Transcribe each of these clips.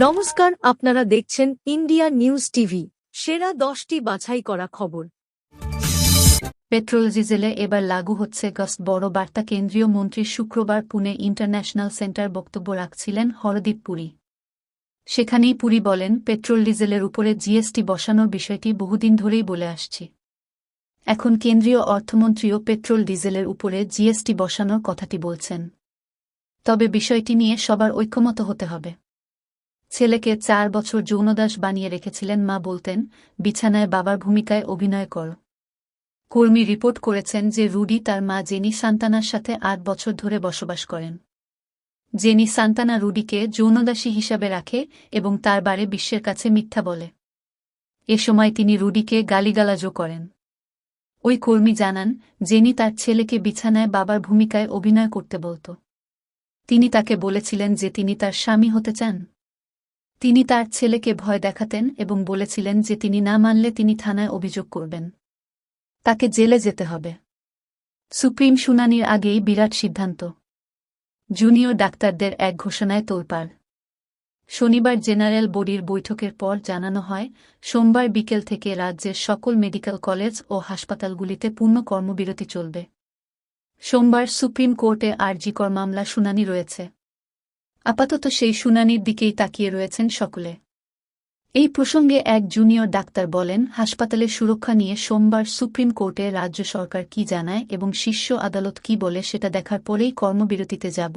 নমস্কার, আপনারা দেখছেন ইন্ডিয়া নিউজ টিভি। সেরা 10টি বাছাই করা খবর। পেট্রোল ডিজেলে এবার লাগু হচ্ছে গস বড় বার্তা। কেন্দ্রীয় মন্ত্রী শুক্রবার পুনে ইন্টারন্যাশনাল সেন্টার বক্তব্য রাখছিলেন হরদীপ পুরী। সেখানেই পুরী বলেন, পেট্রোল ডিজেলের উপরে জিএসটি বসানোর বিষয়টি বহুদিন ধরেই বলে আসছি। এখন কেন্দ্রীয় অর্থমন্ত্রীও পেট্রোল ডিজেলের উপরে জিএসটি বসানোর কথাটি বলছেন। তবে বিষয়টি নিয়ে সবার ঐক্যমত হতে হবে। ছেলেকে 4 বছর যৌনদাস বানিয়ে রেখেছিলেন মা, বলতেন বিছানায় বাবার ভূমিকায় অভিনয় কর। কর্মী রিপোর্ট করেছেন যে রুডি তার মা জেনি সান্তানার সাথে 8 বছর ধরে বসবাস করেন। জেনি সান্তানা রুডিকে যৌনদাসী হিসাবে রাখে এবং তার বারে বিশ্বের কাছে মিথ্যা বলে। এ সময় তিনি রুডিকে গালিগালাজও করেন। ওই কর্মী জানান, জেনি তার ছেলেকে বিছানায় বাবার ভূমিকায় অভিনয় করতে বলত। তিনি তাকে বলেছিলেন যে তিনি তার স্বামী হতে চান। তিনি তার ছেলেকে ভয় দেখাতেন এবং বলেছিলেন যে তিনি না মানলে তিনি থানায় অভিযোগ করবেন, তাকে জেলে যেতে হবে। সুপ্রিম শুনানির আগেই বিরাট সিদ্ধান্ত। জুনিয়র ডাক্তারদের এক ঘোষণায় তোলপাড়। শনিবার জেনারেল বডির বৈঠকের পর জানানো হয়, সোমবার বিকেল থেকে রাজ্যের সকল মেডিকেল কলেজ ও হাসপাতালগুলিতে পূর্ণ কর্মবিরতি চলবে। সোমবার সুপ্রিম কোর্টে আরজিকর মামলা শুনানি রয়েছে। আপাতত সেই শুনানির দিকেই তাকিয়ে রয়েছেন সকলে। এই প্রসঙ্গে এক জুনিয়র ডাক্তার বলেন, হাসপাতালের সুরক্ষা নিয়ে সোমবার সুপ্রিম কোর্টে রাজ্য সরকার কি জানায় এবং শীর্ষ আদালত কি বলে সেটা দেখার পরেই কর্মবিরতিতে যাব।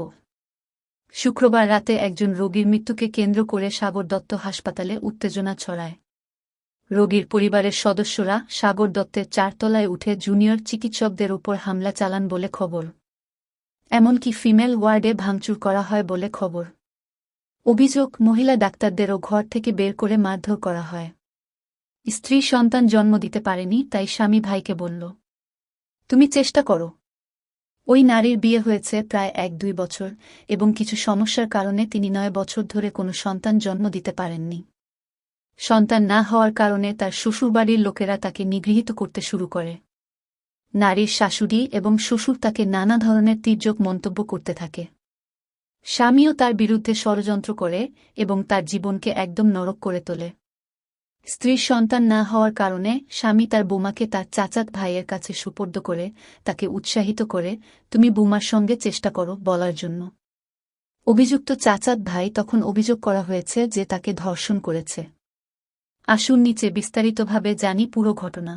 শুক্রবার রাতে একজন রোগীর মৃত্যুকে কেন্দ্র করে সাগর দত্ত হাসপাতালে উত্তেজনা ছড়ায়। রোগীর পরিবারের সদস্যরা সাগর দত্তের 4 তলায় উঠে জুনিয়র চিকিৎসকদের উপর হামলা চালান বলে খবর। এমনকি ফিমেল ওয়ার্ডে ভাঙচুর করা হয় বলে খবর। অভিযোগ, মহিলা ডাক্তারদেরও ঘর থেকে বের করে মারধর করা হয়। স্ত্রী সন্তান জন্ম দিতে পারেনি, তাই স্বামী ভাইকে বলল, তুমি চেষ্টা করো। ওই নারীর বিয়ে হয়েছে প্রায় 1-2 বছর এবং কিছু সমস্যার কারণে তিনি 9 বছর ধরে কোনো সন্তান জন্ম দিতে পারেননি। সন্তান না হওয়ার কারণে তার শ্বশুরবাড়ির লোকেরা তাকে নিগৃহীত করতে শুরু করে। নারীর শাশুড়ি এবং শ্বশুর তাকে নানা ধরনের তীর্যক মন্তব্য করতে থাকে। স্বামীও তার বিরুদ্ধে ষড়যন্ত্র করে এবং তার জীবনকে একদম নরক করে তোলে। স্ত্রীর সন্তান না হওয়ার কারণে স্বামী তার বোমাকে তার চাচাত ভাইয়ের কাছে সুপর্দ করে তাকে উৎসাহিত করে, তুমি বোমার সঙ্গে চেষ্টা করো বলার জন্য। অভিযুক্ত চাচাত ভাই তখন অভিযোগ করা হয়েছে যে তাকে ধর্ষণ করেছে। আসুন নিচে বিস্তারিতভাবে জানি পুরো ঘটনা।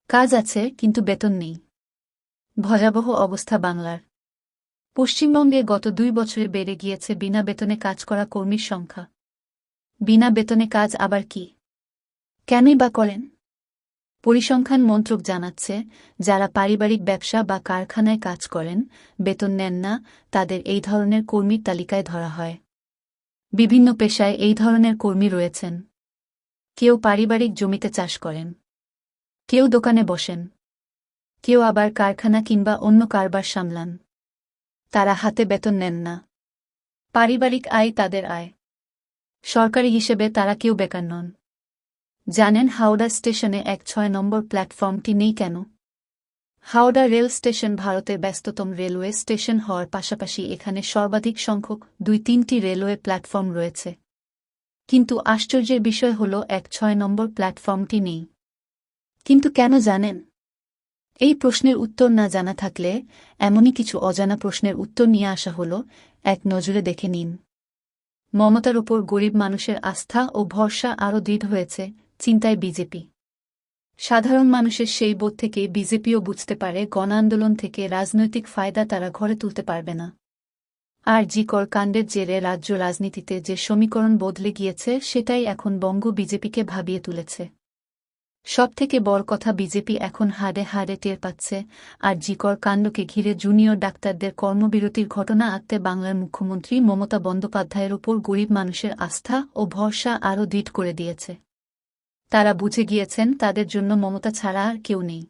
কাজ আছে কিন্তু বেতন নেই। ভয়াবহ অবস্থা বাংলার। পশ্চিমবঙ্গে গত 2 বছরে বেড়ে গিয়েছে বিনা বেতনে কাজ করা কর্মীর সংখ্যা। বিনা বেতনে কাজ আবার কি, কেনই বা করেন? পরিসংখ্যান মন্ত্রক জানাচ্ছে, যারা পারিবারিক ব্যবসা বা কারখানায় কাজ করেন, বেতন নেন না, তাদের এই ধরনের কর্মীর তালিকায় ধরা হয়। বিভিন্ন পেশায় এই ধরনের কর্মী রয়েছেন। কেউ পারিবারিক জমিতে চাষ করেন, কেউ দোকানে বসেন, কেউ আবার কারখানা কিংবা অন্য কারবার সামলান। তারা হাতে বেতন নেন না। পারিবারিক আয় তাদের আয়। সরকারি হিসেবে তারা কেউ বেকার নন। জানেন হাওড়া স্টেশনে 6 নম্বর প্ল্যাটফর্মটি নেই কেন? হাওড়া রেল স্টেশন ভারতের ব্যস্ততম রেলওয়ে স্টেশন হওয়ার পাশাপাশি এখানে সর্বাধিক সংখ্যক 2-3টি রেলওয়ে প্ল্যাটফর্ম রয়েছে। কিন্তু আশ্চর্যের বিষয় হল 6 নম্বর প্ল্যাটফর্মটি নেই। কিন্তু কেন জানেন? এই প্রশ্নের উত্তর না জানা থাকলে এমনই কিছু অজানা প্রশ্নের উত্তর নিয়ে আসা হল, এক নজরে দেখে নিন। মমতার ওপর গরিব মানুষের আস্থা ও ভরসা আরও দৃঢ় হয়েছে, চিন্তায় বিজেপি। সাধারণ মানুষের সেই বোধ থেকে বিজেপিও বুঝতে পারে গণ আন্দোলন থেকে রাজনৈতিক ফায়দা তারা ঘরে তুলতে পারবে না। আরজিকর কাণ্ডের জেরে রাজ্য রাজনীতিতে যে সমীকরণ বদলে গিয়েছে সেটাই এখন বঙ্গ বিজেপিকে ভাবিয়ে তুলেছে। সবথেকে বড় কথা, বিজেপি এখন হাড়ে হাড়ে টের পাচ্ছে আরজিকর কাণ্ডকে ঘিরে জুনিয়র ডাক্তারদের কর্মবিরতির ঘটনা আঁকতে বাংলার মুখ্যমন্ত্রী মমতা বন্দ্যোপাধ্যায়ের ওপর গরিব মানুষের আস্থা ও ভরসা আরও দৃঢ় করে দিয়েছে। তারা বুঝে গিয়েছেন তাদের জন্য মমতা ছাড়া আর কেউ নেই।